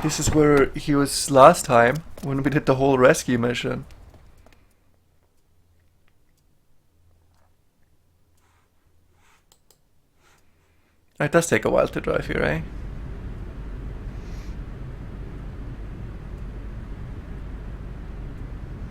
This is where he was last time, when we did the whole rescue mission. It does take a while to drive here, eh?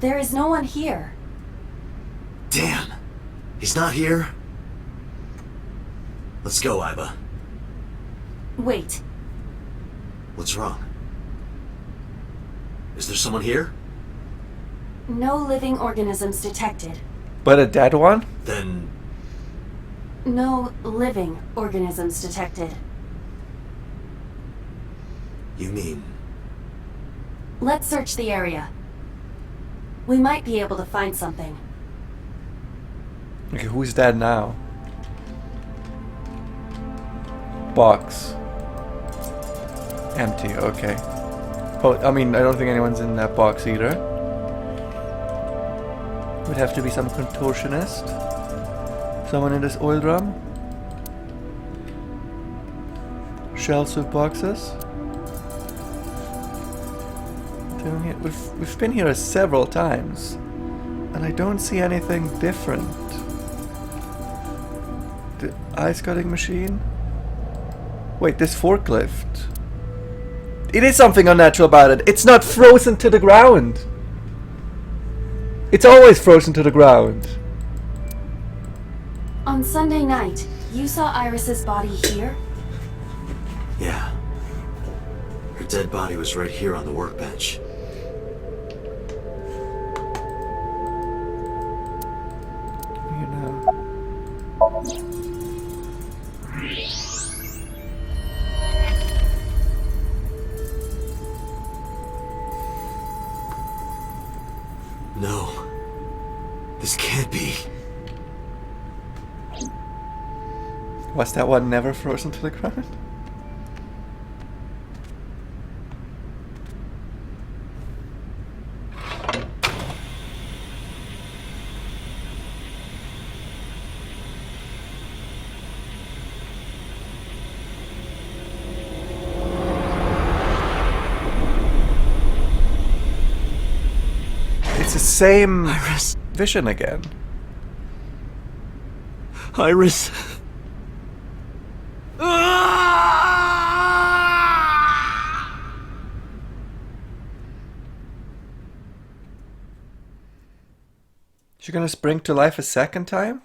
There is no one here. Damn! He's not here? Let's go, Iba. Wait. What's wrong? Is there someone here? No living organisms detected. But a dead one? Then... No living organisms detected. You mean... Let's search the area. We might be able to find something. Okay, who's dead now? Box. Empty, okay. Oh, I mean, I don't think anyone's in that box either. Would have to be some contortionist. Someone in this oil drum. Shelves with boxes. We've been here several times, and I don't see anything different. The ice cutting machine? Wait, this forklift. It is something unnatural about it. It's not frozen to the ground. It's always frozen to the ground. On Sunday night, you saw Iris's body here? Yeah. Her dead body was right here on the workbench. You know. No. This can't be. Was that one never frozen to the ground? It's the same Iris. vision again. Iris. She's gonna spring to life a second time?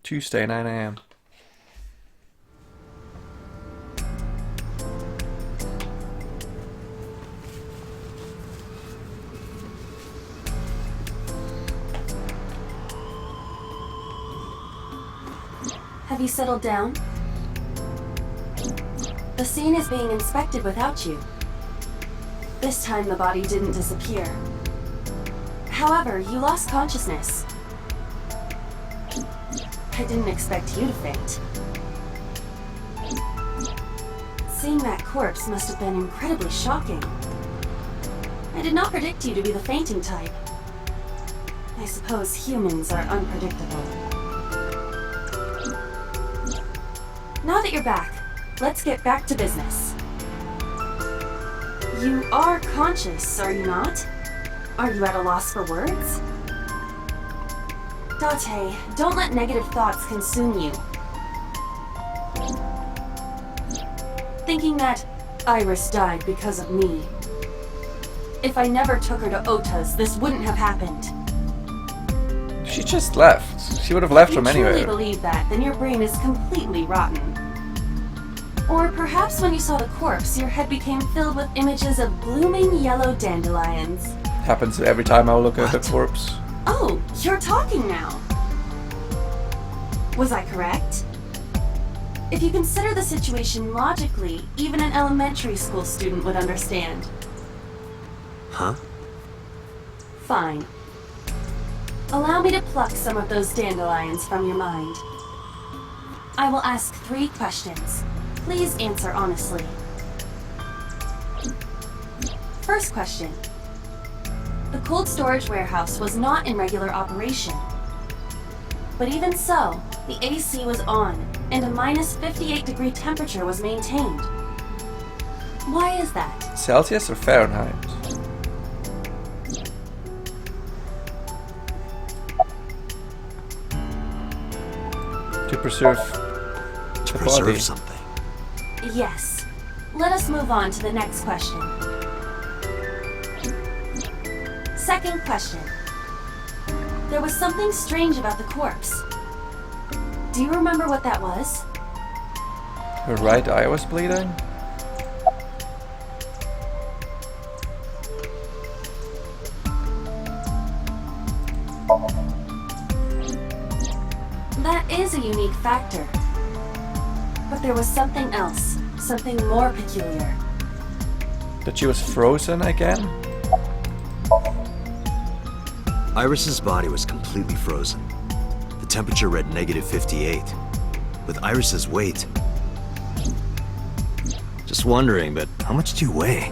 Tuesday, 9 AM. Have you settled down? The scene is being inspected without you. This time the body didn't disappear. However, you lost consciousness. I didn't expect you to faint. Seeing that corpse must have been incredibly shocking. I did not predict you to be the fainting type. I suppose humans are unpredictable. Now that you're back, let's get back to business. You are conscious, are you not? Are you at a loss for words? Date, don't let negative thoughts consume you. Thinking that Iris died because of me. If I never took her to Ota's, this wouldn't have happened. She just left. She would have left from If you anywhere. truly believe that, then your brain is completely rotten. Or perhaps when you saw the corpse, your head became filled with images of blooming yellow dandelions. Happens every time I look at the corpse. Oh, you're talking now. Was I correct? If you consider the situation logically, even an elementary school student would understand. Huh? Fine. Allow me to pluck some of those dandelions from your mind. I will ask 3 questions. Please answer honestly. First question. The cold storage warehouse was not in regular operation. But even so, the AC was on, and a minus 58-degree temperature was maintained. Why is that? Celsius or Fahrenheit? To preserve To the preserve body. something. Yes. Let us move on to the next question. Second question. There was something strange about the corpse. Do you remember what that was? Her right eye was bleeding. That is a unique factor. But there was something else, something more peculiar. That she was frozen again? Iris's body was completely frozen. The temperature read negative 58. With Iris's weight... Just wondering, but how much do you weigh?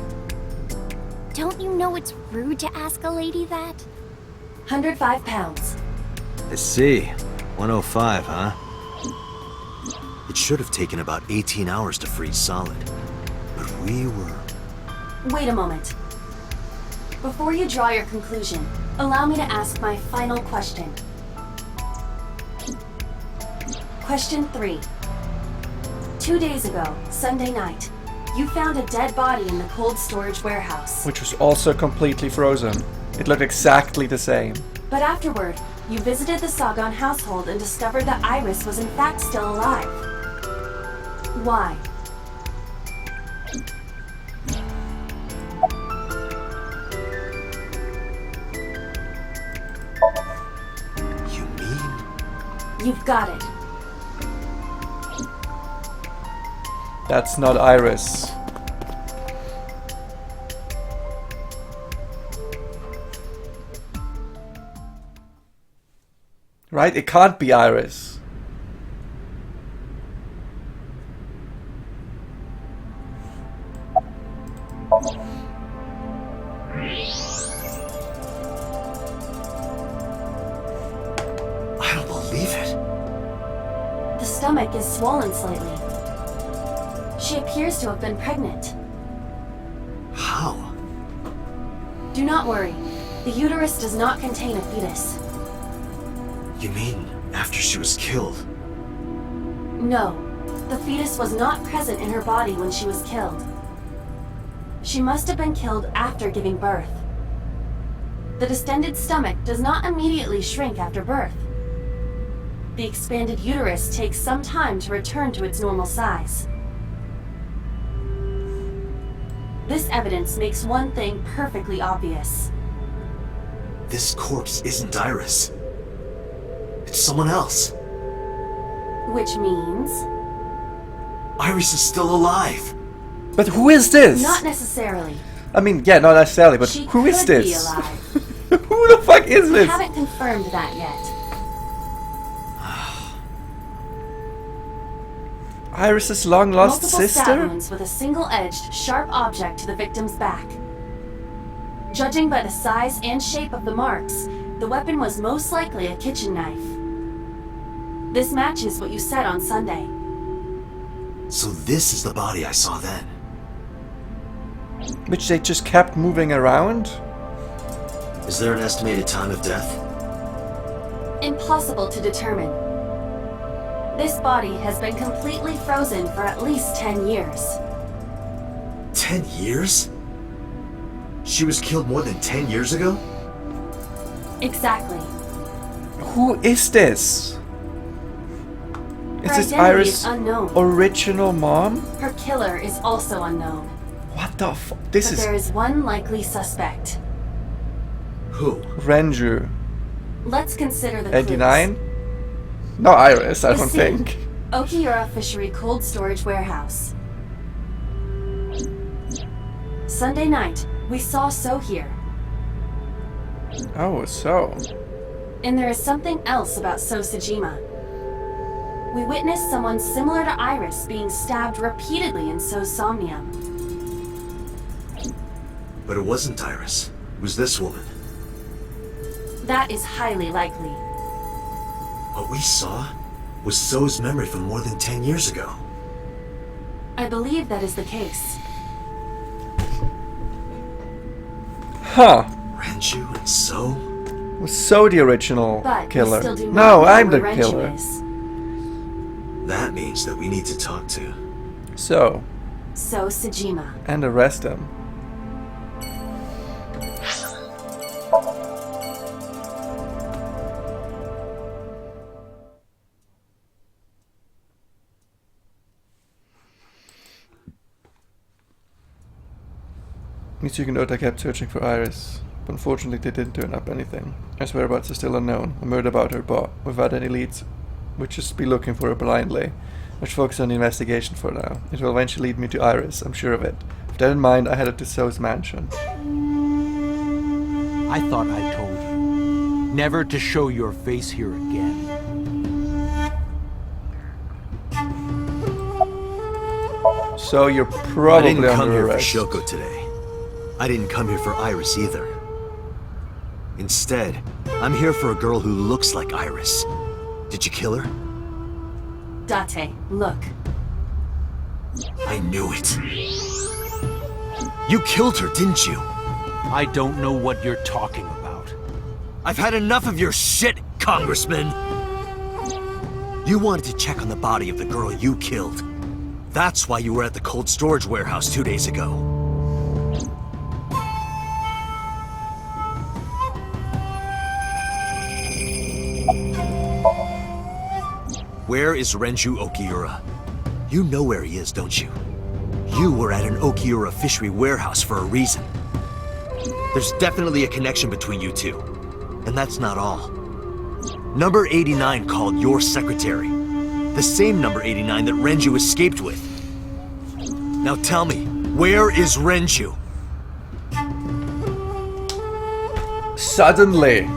Don't you know it's rude to ask a lady that? 105 pounds. I see. 105, huh? It should have taken about 18 hours to freeze solid. But we were... Wait a moment. Before you draw your conclusion, allow me to ask my final question. Question 3. 2 days ago, Sunday night, you found a dead body in the cold storage warehouse. Which was also completely frozen. It looked exactly the same. But afterward, you visited the Sagan household and discovered that Iris was in fact still alive. Why? You mean... You've got it. That's not Iris. Right? It can't be Iris. I don't believe it. The stomach is swollen slightly. She appears to have been pregnant. How? Do not worry. The uterus does not contain a fetus. You mean after she was killed? No, the fetus was not present in her body when she was killed. She must have been killed after giving birth. The distended stomach does not immediately shrink after birth. The expanded uterus takes some time to return to its normal size. This evidence makes one thing perfectly obvious. This corpse isn't Iris. It's someone else. Which means... Iris is still alive. But who is this? Not necessarily. I mean, yeah, not necessarily, but She who is could this? be alive. Who the fuck is We this? haven't confirmed that yet. Iris's long-lost Multiple stab sister? wounds with a single-edged, sharp object to the victim's back. Judging by the size and shape of the marks, the weapon was most likely a kitchen knife. This matches what you said on Sunday. So this is the body I saw then. Which they just kept moving around? Is there an estimated time of death? Impossible to determine. This body has been completely frozen for at least 10 years. 10 years? She was killed more than 10 years ago? Exactly. Who is this? Is Her this identity Iris' is unknown. original mom? Her killer is also unknown. What the fuck? This But is there is one likely suspect. Who? Renju. Let's consider the clues. 89? No Iris, I The don't scene. think. Okiura Fishery Cold Storage Warehouse. Sunday night, we saw So here. Oh, so. And there is something else about So Sajima. We witnessed someone similar to Iris being stabbed repeatedly in So's Somnium. But it wasn't Iris. It was this woman. That is highly likely. What we saw? was So's memory from more than 10 years ago. I believe that is the case. Huh. Renju and So? Was So the original But killer? we still do not No, know I'm the where Renju killer. is. That means that we need to talk to... So, So Sejima. and arrest him. Mitsuki and Ota kept searching for Iris, but unfortunately they didn't turn up anything. Her whereabouts are still unknown. I'm worried about her, but without any leads, we'll just be looking for her blindly. Let's focus on the investigation for now. It will eventually lead me to Iris, I'm sure of it. With that in mind, I headed to So's mansion. I thought I told you never to show your face here again. So you're I probably didn't come under here for arrest. Shoko today. I didn't come here for Iris either. Instead, I'm here for a girl who looks like Iris. Did you kill her? Date, look. I knew it. You killed her, didn't you? I don't know what you're talking about. I've had enough of your shit, Congressman! You wanted to check on the body of the girl you killed. That's why you were at the cold storage warehouse 2 days ago. Where is Renju Okiura? You know where he is, don't you? You were at an Okiura fishery warehouse for a reason. There's definitely a connection between you two. And that's not all. Number 89 called your secretary. The same number 89 that Renju escaped with. Now tell me, where is Renju? Suddenly,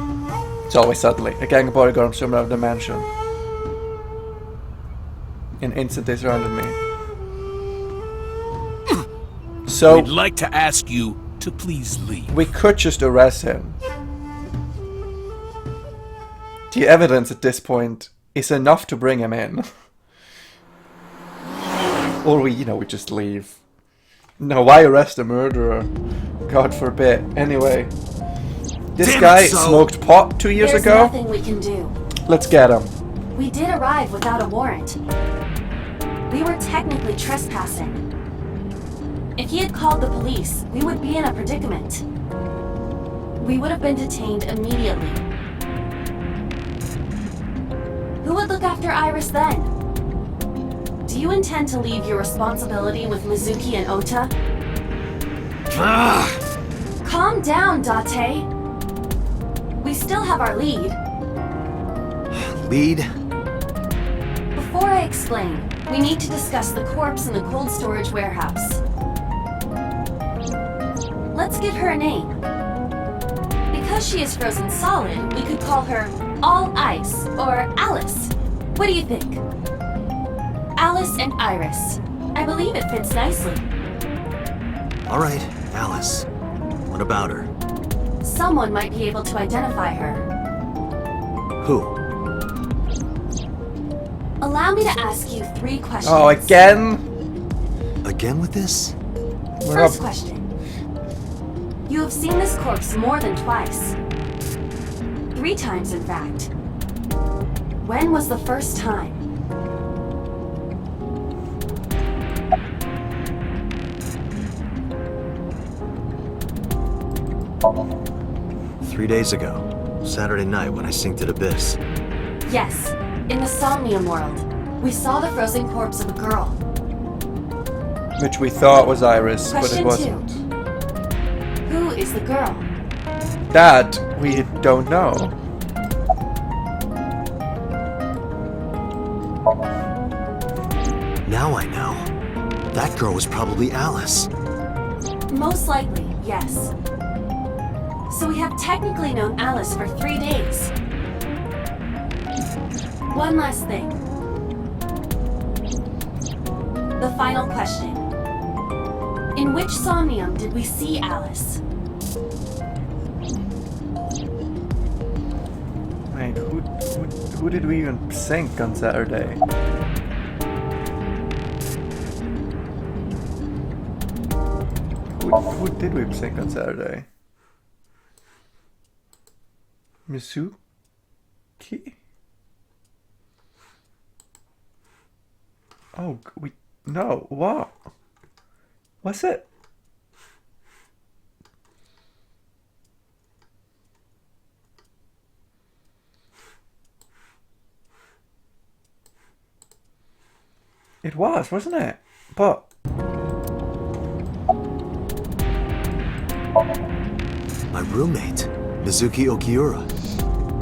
it's always suddenly, a gang of bodyguards stormed out of the mansion. In an instant, they surrounded me. So We'd like to ask you to please leave. we could just arrest him. The evidence at this point is enough to bring him in. Or we just leave. No, why arrest a murderer? God forbid. Anyway, this Damn it, guy So. smoked pot 2 years There's ago. nothing we can do. Let's get him. We did arrive without a warrant. We were technically trespassing. If he had called the police, we would be in a predicament. We would have been detained immediately. Who would look after Iris then? Do you intend to leave your responsibility with Mizuki and Ota? Calm down, Date. We still have our lead. Lead? Before I explain, we need to discuss the corpse in the cold storage warehouse. Let's give her a name. Because she is frozen solid, we could call her All Ice or Alice. What do you think? Alice and Iris. I believe it fits nicely. All right, Alice. What about her? Someone might be able to identify her. Who? Allow me to ask you 3 questions. Oh, again? Again with this? We're First not- question. You have seen this corpse more than twice. 3 times, in fact. When was the first time? Three days ago. Saturday night when I synced at Abyss. Yes, in the Somnium world. We saw the frozen corpse of a girl. Which we thought was Iris, but it Question 2. wasn't. Who is the girl? That we don't know. Now I know. That girl was probably Alice. Most likely, yes. So we have technically known Alice for 3 days. One last thing. The final question. In which Somnium did we see Alice? Wait, Who did we even sink on Saturday? Who did we sink on Saturday? Mizuki? Oh, no, what? What's it? It was, wasn't it? But My roommate, Mizuki Okiura.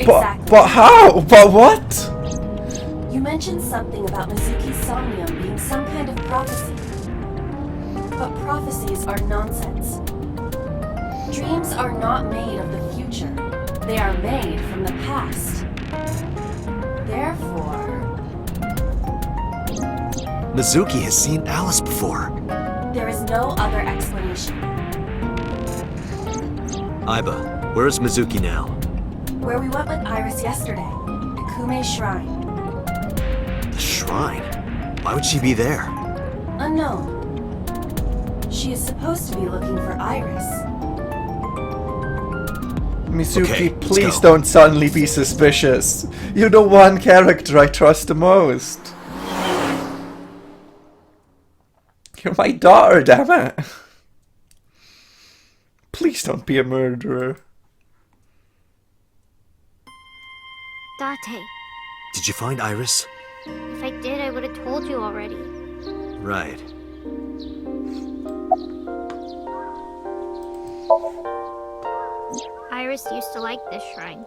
Exactly. But how? But what? You mentioned something about Mizuki's Somnium being some kind of prophecy. But prophecies are nonsense. Dreams are not made of the future. They are made from the past. Therefore... Mizuki has seen Alice before. there is no other explanation. Aiba, where is Mizuki now? Where we went with Iris yesterday, the Kume Shrine. The shrine? Why would she be there? Unknown. She is supposed to be looking for Iris. Mizuki, Okay, let's please go. don't suddenly be suspicious. You're the one character I trust the most. You're my daughter, damn it. Please don't be a murderer. Date, Did you find Iris? if I did, I would have told you already. Right. Iris used to like this shrine.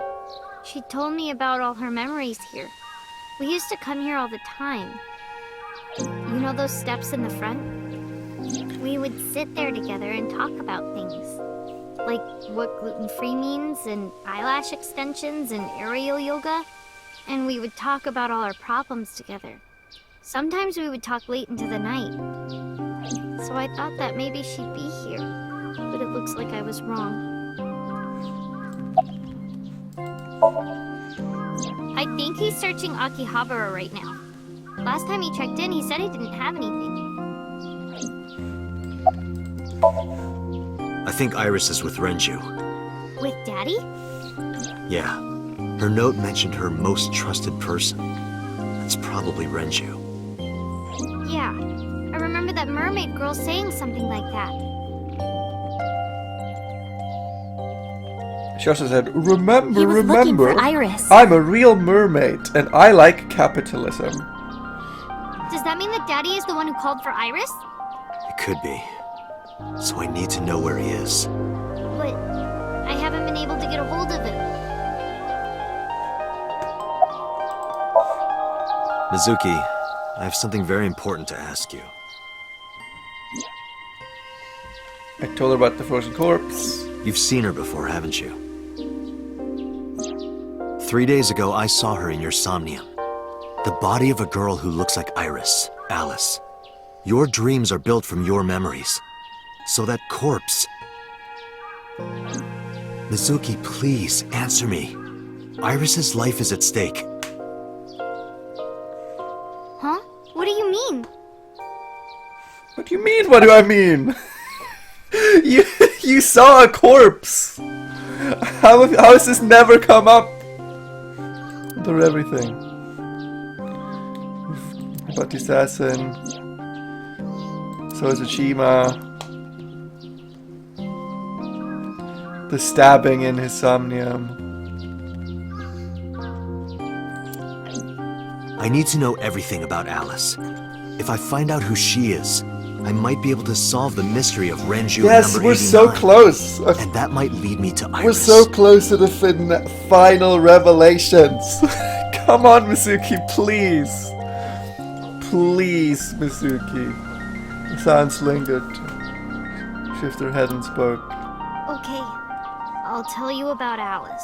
She told me about all her memories here. We used to come here all the time. You know those steps in the front? We would sit there together and talk about things. Like what gluten-free means, and eyelash extensions, and aerial yoga. And we would talk about all our problems together. Sometimes we would talk late into the night. So I thought that maybe she'd be here. But it looks like I was wrong. I think he's searching Akihabara right now. Last time he checked in, he said he didn't have anything. I think Iris is with Renju. With Daddy? Yeah. Her note mentioned her most trusted person. That's probably Renju. Yeah. I remember that mermaid girl saying something like that. She also said, remember, He was looking remember, for Iris. I'm a real mermaid and I like capitalism. Does that mean that Daddy is the one who called for Iris? It could be. So I need to know where he is. But I haven't been able to get a hold of him. Mizuki, I have something very important to ask you. I told her about the frozen corpse. You've seen her before, haven't you? 3 days ago, I saw her in your Somnium. The body of a girl who looks like Iris, Alice. Your dreams are built from your memories. So that corpse... Mizuki, please, answer me. Iris's life is at stake. Huh? What do you mean? What do you mean, what do I mean? You saw a corpse! How has this never come up? Under everything. About the assassin. So is Ichima. The stabbing in his Somnium. I need to know everything about Alice. If I find out who she is, I might be able to solve the mystery of Renju Yes, number we're 89. so close. And that might lead me to Iris. We're so close to the final revelations. Come on, Mizuki, please. Please, Mizuki. The silence lingered. Shift her head and spoke. Okay. I'll tell you about Alice.